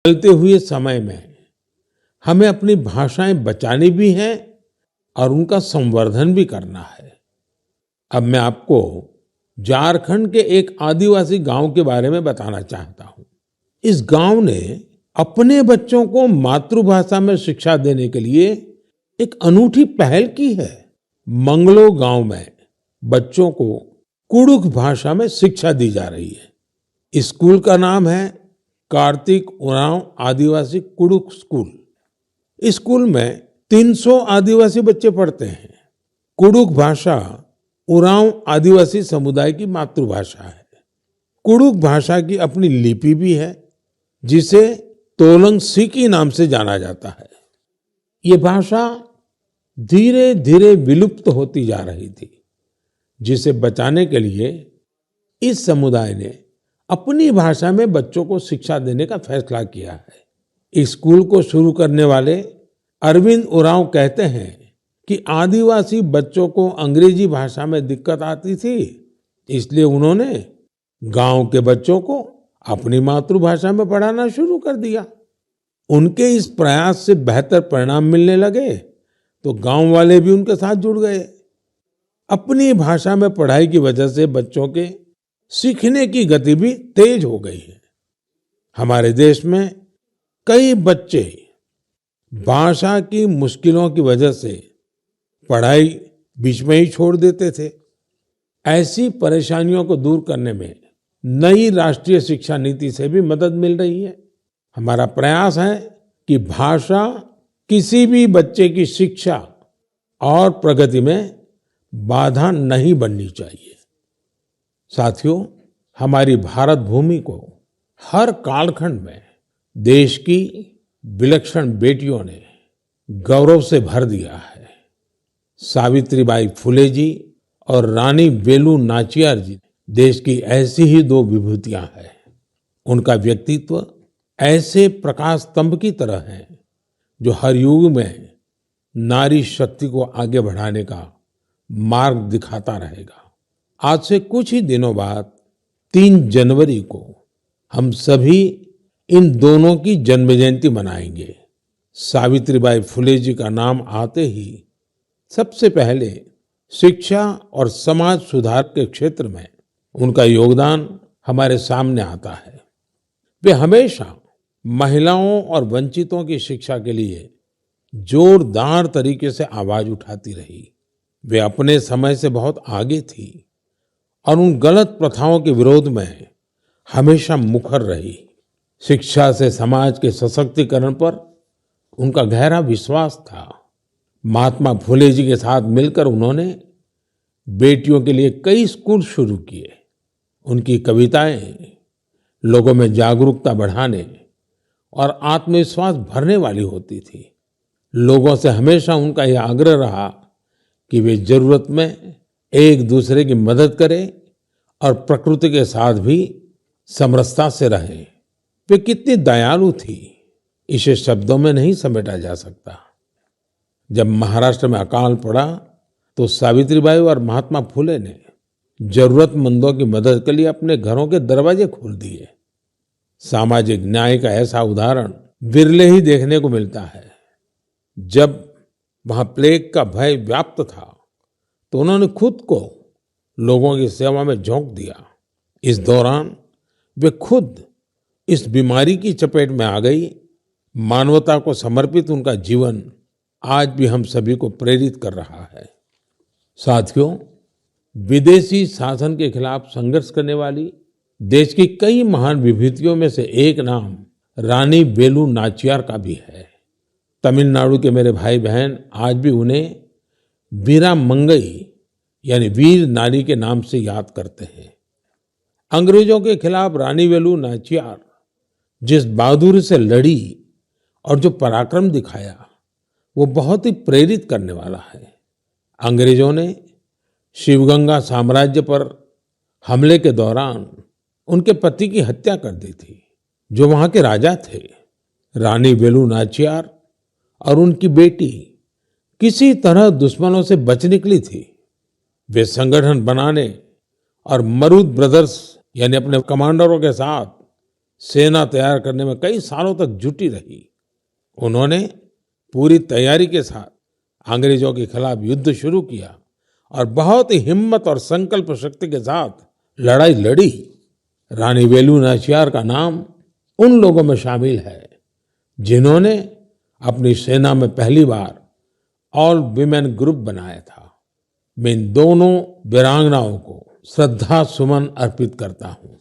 बदलते हुए समय में हमें अपनी भाषाएं बचानी भी हैं और उनका संवर्धन भी करना है। अब मैं आपको झारखंड के एक आदिवासी गांव के बारे में बताना चाहता हूं। इस गांव ने अपने बच्चों को मातृभाषा में शिक्षा देने के लिए एक अनूठी पहल की है। मंगलो गांव में बच्चों को कुडुख भाषा में शिक्षा दी जा रही है। इस स्कूल का नाम है कार्तिक उरांव आदिवासी कुडुख स्कूल। इस स्कूल में 300 आदिवासी बच्चे पढ़ते हैं। कुडुख भाषा उरांव आदिवासी समुदाय की मातृभाषा है। कुडुख भाषा की अपनी लिपि भी है, जिसे तोलंग सिकी नाम से जाना जाता है। ये भाषा धीरे धीरे विलुप्त होती जा रही थी, जिसे बचाने के लिए इस समुदाय ने अपनी भाषा में बच्चों को शिक्षा देने का फैसला किया है। इस स्कूल को शुरू करने वाले अरविंद उरांव कहते हैं कि आदिवासी बच्चों को अंग्रेजी भाषा में दिक्कत आती थी, इसलिए उन्होंने गांव के बच्चों को अपनी मातृभाषा में पढ़ाना शुरू कर दिया। उनके इस प्रयास से बेहतर परिणाम मिलने लगे तो गांव वाले भी उनके साथ जुड़ गए। अपनी भाषा में पढ़ाई की वजह से बच्चों के सीखने की गति भी तेज हो गई है। हमारे देश में कई बच्चे भाषा की मुश्किलों की वजह से पढ़ाई बीच में ही छोड़ देते थे। ऐसी परेशानियों को दूर करने में नई राष्ट्रीय शिक्षा नीति से भी मदद मिल रही है। हमारा प्रयास है कि भाषा किसी भी बच्चे की शिक्षा और प्रगति में बाधा नहीं बननी चाहिए। साथियों, हमारी भारत भूमि को हर कालखंड में देश की विलक्षण बेटियों ने गौरव से भर दिया है। सावित्रीबाई फुले जी और रानी वेलु नाचियार जी देश की ऐसी ही दो विभूतियां हैं। उनका व्यक्तित्व ऐसे प्रकाश स्तंभ की तरह है जो हर युग में नारी शक्ति को आगे बढ़ाने का मार्ग दिखाता रहेगा। आज से कुछ ही दिनों बाद 3 जनवरी को हम सभी इन दोनों की जन्म जयंती मनाएंगे। सावित्रीबाई फुले जी का नाम आते ही सबसे पहले शिक्षा और समाज सुधार के क्षेत्र में उनका योगदान हमारे सामने आता है। वे हमेशा महिलाओं और वंचितों की शिक्षा के लिए जोरदार तरीके से आवाज उठाती रही। वे अपने समय से बहुत आगे थी और उन गलत प्रथाओं के विरोध में हमेशा मुखर रही। शिक्षा से समाज के सशक्तिकरण पर उनका गहरा विश्वास था। महात्मा फुले जी के साथ मिलकर उन्होंने बेटियों के लिए कई स्कूल शुरू किए। उनकी कविताएं लोगों में जागरूकता बढ़ाने और आत्मविश्वास भरने वाली होती थी। लोगों से हमेशा उनका यह आग्रह रहा कि वे जरूरत में एक दूसरे की मदद करें और प्रकृति के साथ भी समरसता से रहें। वे कितनी दयालु थी, इसे शब्दों में नहीं समेटा जा सकता। जब महाराष्ट्र में अकाल पड़ा तो सावित्रीबाई और महात्मा फुले ने जरूरतमंदों की मदद के लिए अपने घरों के दरवाजे खोल दिए। सामाजिक न्याय का ऐसा उदाहरण विरले ही देखने को मिलता है। जब वहां प्लेग का भय व्याप्त था तो उन्होंने खुद को लोगों की सेवा में झोंक दिया। इस दौरान वे खुद इस बीमारी की चपेट में आ गई। मानवता को समर्पित उनका जीवन आज भी हम सभी को प्रेरित कर रहा है। साथियों, विदेशी शासन के खिलाफ संघर्ष करने वाली देश की कई महान विभूतियों में से एक नाम रानी वेलु नाचियार का भी है। तमिलनाडु के मेरे भाई बहन आज भी उन्हें वीरा मंगई यानी वीर नारी के नाम से याद करते हैं। अंग्रेजों के खिलाफ रानी वेलु नाचियार जिस बहादुरी से लड़ी और जो पराक्रम दिखाया, वो बहुत ही प्रेरित करने वाला है। अंग्रेजों ने शिवगंगा साम्राज्य पर हमले के दौरान उनके पति की हत्या कर दी थी, जो वहां के राजा थे। रानी वेलु नाचियार और उनकी बेटी किसी तरह दुश्मनों से बच निकली थी। वे संगठन बनाने और मरूद ब्रदर्स यानी अपने कमांडरों के साथ सेना तैयार करने में कई सालों तक जुटी रही। उन्होंने पूरी तैयारी के साथ अंग्रेजों के खिलाफ युद्ध शुरू किया और बहुत ही हिम्मत और संकल्प शक्ति के साथ लड़ाई लड़ी। रानी वेलु नाचियार का नाम उन लोगों में शामिल है जिन्होंने अपनी सेना में पहली बार ऑल विमेन ग्रुप बनाया था। मैं इन दोनों वीरांगनाओं को श्रद्धा सुमन अर्पित करता हूं।